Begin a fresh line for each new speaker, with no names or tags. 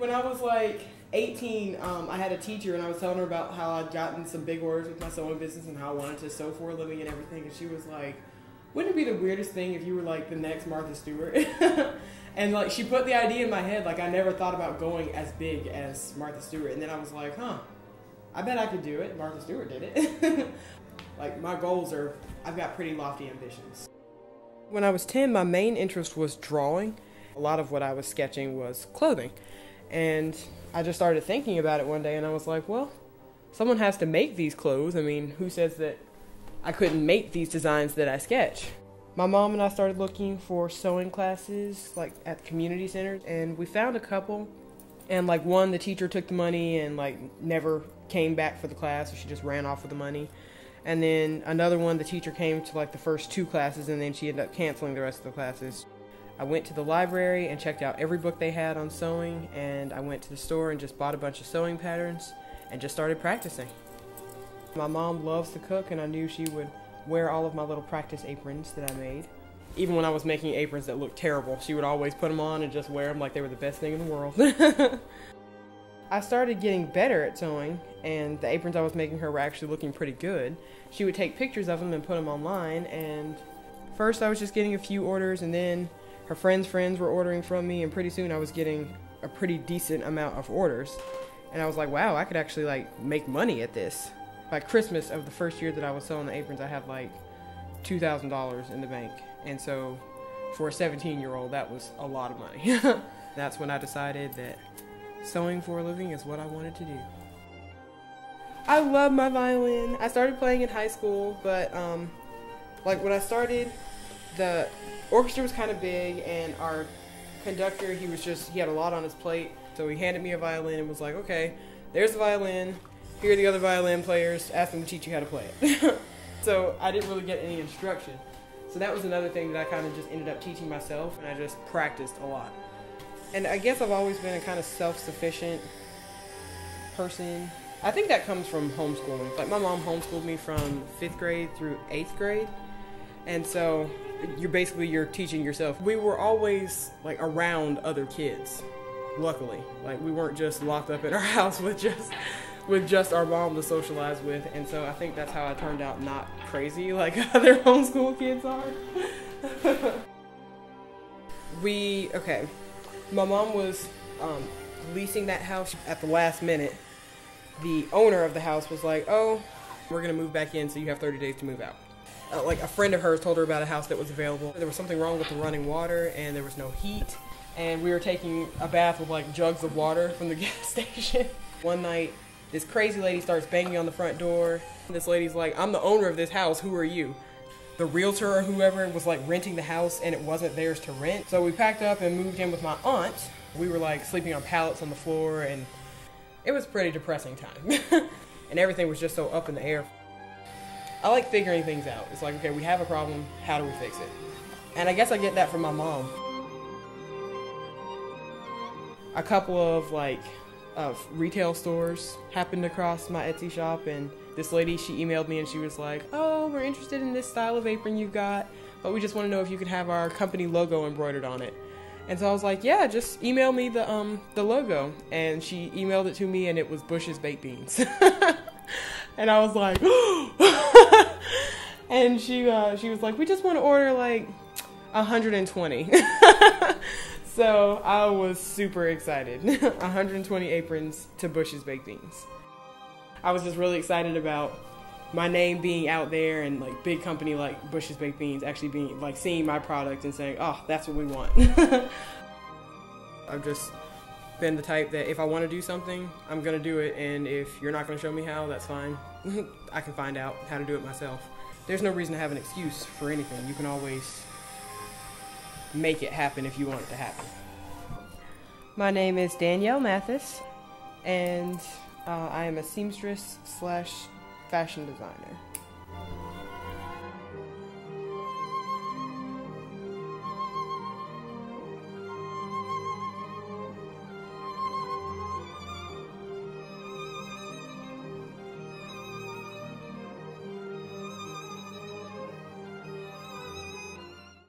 When I was like 18, I had a teacher and I was telling her about how I'd gotten some big orders with my sewing business and how I wanted to sew for a living and everything, and she was like, wouldn't it be the weirdest thing if you were like the next Martha Stewart? And like she put the idea in my head, like I never thought about going as big as Martha Stewart, and then I was like, huh, I bet I could do it. Martha Stewart did it. Like my goals are, I've got pretty lofty ambitions. When I was 10, my main interest was drawing. A lot of what I was sketching was clothing. And I just started thinking about it one day and I was like, well, someone has to make these clothes. I mean, who says that I couldn't make these designs that I sketch? My mom and I started looking for sewing classes like at the community centers, and we found a couple. And like one, the teacher took the money and like never came back for the class, so she just ran off with the money. And then another one, the teacher came to like the first 2 classes and then she ended up canceling the rest of the classes. I went to the library and checked out every book they had on sewing, and I went to the store and just bought a bunch of sewing patterns and just started practicing. My mom loves to cook, and I knew she would wear all of my little practice aprons that I made. Even when I was making aprons that looked terrible, she would always put them on and just wear them like they were the best thing in the world. I started getting better at sewing, and the aprons I was making her were actually looking pretty good. She would take pictures of them and put them online, and first I was just getting a few orders, and then her friends' were ordering from me, and pretty soon I was getting a pretty decent amount of orders. And I was like, wow, I could actually like make money at this. By Christmas of the first year that I was sewing the aprons, I had like $2,000 in the bank. And so for a 17-year-old, that was a lot of money. That's when I decided that sewing for a living is what I wanted to do. I love my violin. I started playing in high school, but like when I started, the orchestra was kind of big, and our conductor, he had a lot on his plate, so he handed me a violin and was like, okay, there's the violin, here are the other violin players, ask them to teach you how to play it. So I didn't really get any instruction. So that was another thing that I kind of just ended up teaching myself, and I just practiced a lot. And I guess I've always been a kind of self-sufficient person. I think that comes from homeschooling. Like my mom homeschooled me from 5th grade through 8th grade. And so you're teaching yourself. We were always like around other kids, luckily. Like we weren't just locked up in our house with just our mom to socialize with. And so I think that's how I turned out not crazy like other homeschool kids are. My mom was leasing that house at the last minute. The owner of the house was like, oh, we're gonna move back in, so you have 30 days to move out. Like a friend of hers told her about a house that was available. There was something wrong with the running water, and there was no heat, and we were taking a bath with like jugs of water from the gas station. One night, this crazy lady starts banging on the front door. This lady's like, I'm the owner of this house, who are you? The realtor or whoever was like renting the house, and it wasn't theirs to rent. So we packed up and moved in with my aunt. We were like sleeping on pallets on the floor, and it was a pretty depressing time. And everything was just so up in the air. I like figuring things out. It's like, okay, we have a problem, how do we fix it? And I guess I get that from my mom. A couple of retail stores happened across my Etsy shop, and this lady, she emailed me and she was like, oh, we're interested in this style of apron you've got, but we just want to know if you could have our company logo embroidered on it. And so I was like, yeah, just email me the logo. And she emailed it to me, and it was Bush's Baked Beans. And I was like, and she was like, we just want to order like 120. So I was super excited. 120 aprons to Bush's Baked Beans. I was just really excited about my name being out there, and like big company like Bush's Baked Beans actually being like seeing my product and saying, oh, that's what we want. I've just been the type that if I want to do something, I'm going to do it, and if you're not going to show me how, that's fine. I can find out how to do it myself. There's no reason to have an excuse for anything. You can always make it happen if you want it to happen. My name is Danielle Mathis, and I am a seamstress / fashion designer.